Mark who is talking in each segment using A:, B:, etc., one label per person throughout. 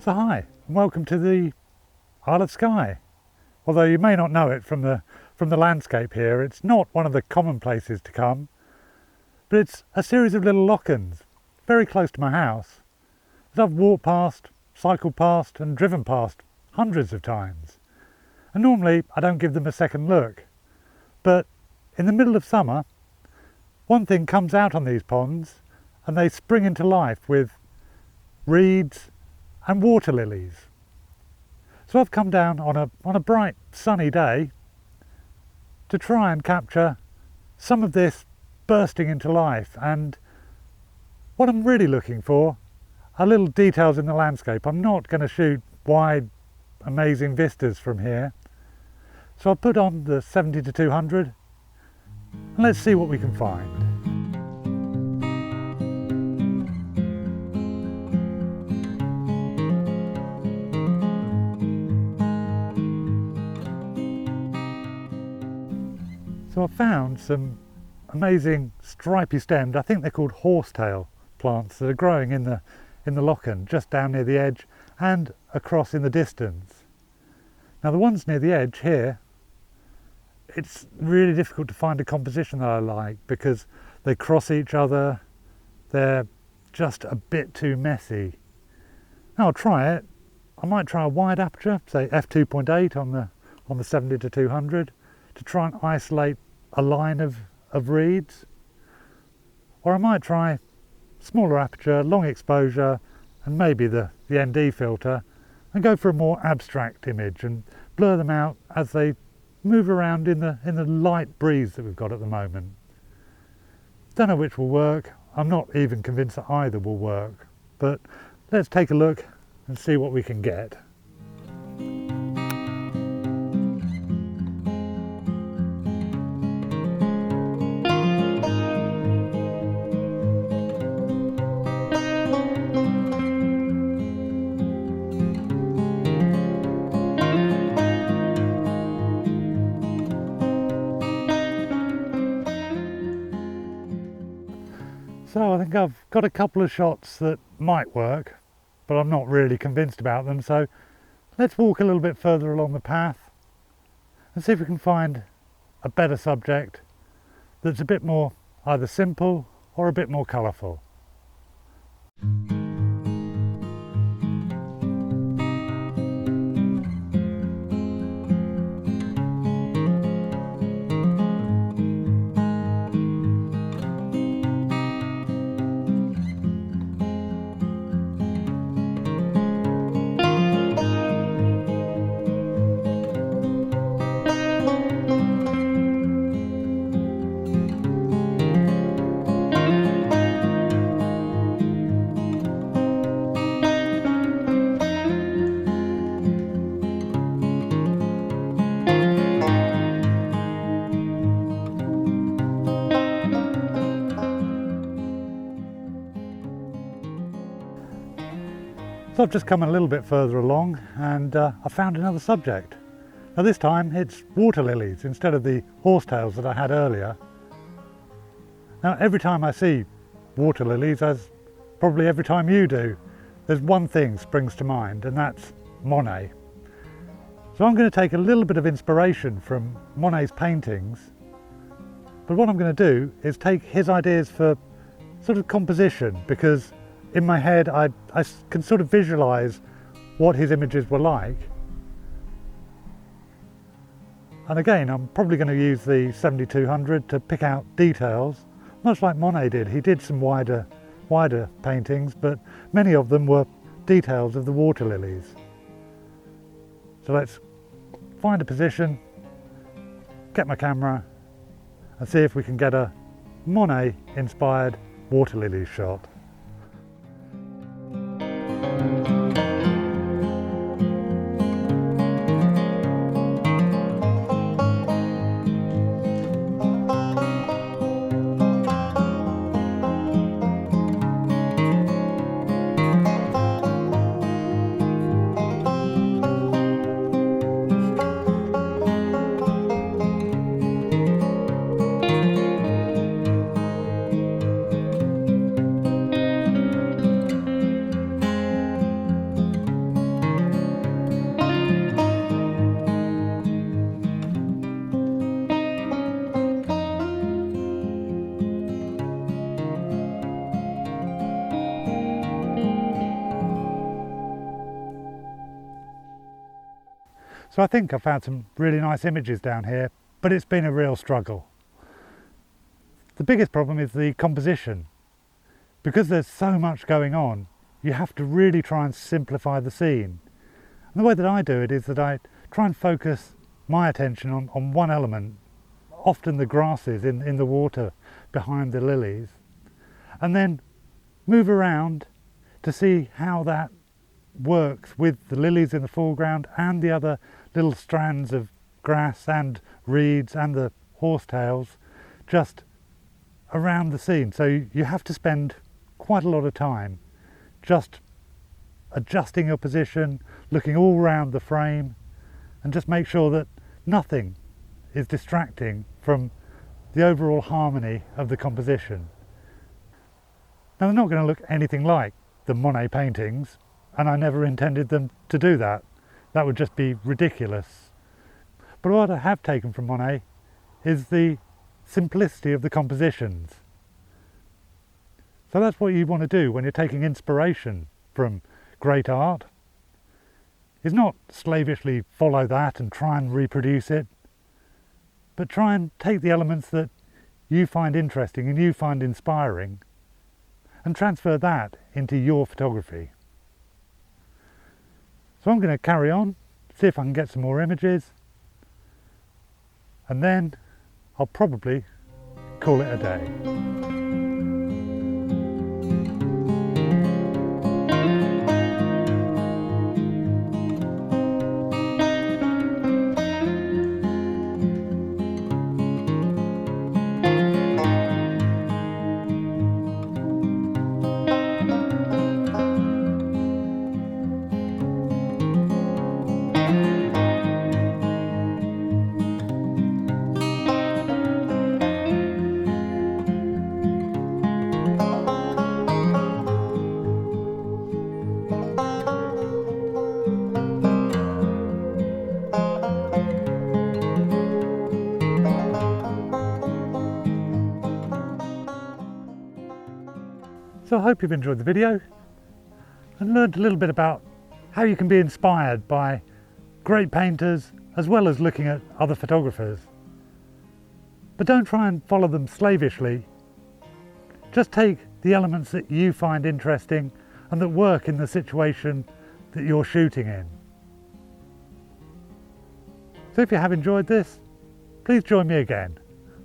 A: So hi, and welcome to the Isle of Skye. Although you may not know it from the landscape here, it's not one of the common places to come, but it's a series of little lochs very close to my house that I've walked past, cycled past and driven past hundreds of times. And normally I don't give them a second look, but in the middle of summer one thing comes out on these ponds and they spring into life with reeds and water lilies. So I've come down on a bright sunny day to try and capture some of this bursting into life, and what I'm really looking for are little details in the landscape. I'm not going to shoot wide amazing vistas from here, so I'll put on the 70-200 and let's see what we can find. So I found some amazing stripy stemmed, I think they're called horsetail plants, that are growing in the lochs just down near the edge and across in the distance. Now the ones near the edge here, it's really difficult to find a composition that I like because they cross each other, they're just a bit too messy. Now I'll try it. I might try a wide aperture, say f2.8 on the 70-200, to try and isolate a line of reeds, or I might try smaller aperture, long exposure and maybe the ND filter, and go for a more abstract image and blur them out as they move around in the light breeze that we've got at the moment. Don't know which will work. I'm not even convinced that either will work, but let's take a look and see what we can get. So I think I've got a couple of shots that might work, but I'm not really convinced about them, so let's walk a little bit further along the path and see if we can find a better subject that's a bit more either simple or a bit more colourful. So I've just come a little bit further along and I found another subject. Now this time it's water lilies instead of the horsetails that I had earlier. Now every time I see water lilies, as probably every time you do, there's one thing springs to mind, and that's Monet. So I'm going to take a little bit of inspiration from Monet's paintings, but what I'm going to do is take his ideas for sort of composition, because in my head I can sort of visualize what his images were like. And again, I'm probably going to use the 70-200 to pick out details, much like Monet did. He did some wider paintings, but many of them were details of the water lilies. So let's find a position, get my camera and see if we can get a Monet inspired water lily shot. So I think I've found some really nice images down here, but it's been a real struggle. The biggest problem is the composition. Because there's so much going on, you have to really try and simplify the scene. And the way that I do it is that I try and focus my attention on one element, often the grasses in the water behind the lilies, and then move around to see how that works with the lilies in the foreground and the other little strands of grass and reeds and the horsetails just around the scene. So you have to spend quite a lot of time just adjusting your position, looking all around the frame, and just make sure that nothing is distracting from the overall harmony of the composition. Now, they're not going to look anything like the Monet paintings, and I never intended them to do that. That would just be ridiculous. But what I have taken from Monet is the simplicity of the compositions. So that's what you want to do when you're taking inspiration from great art, is not slavishly follow that and try and reproduce it, but try and take the elements that you find interesting and you find inspiring and transfer that into your photography. So I'm going to carry on, see if I can get some more images, and then I'll probably call it a day. So I hope you've enjoyed the video and learned a little bit about how you can be inspired by great painters as well as looking at other photographers. But don't try and follow them slavishly. Just take the elements that you find interesting and that work in the situation that you're shooting in. So if you have enjoyed this, please join me again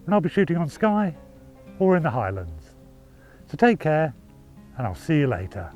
A: when I'll be shooting on Skye or in the Highlands. So take care, and I'll see you later.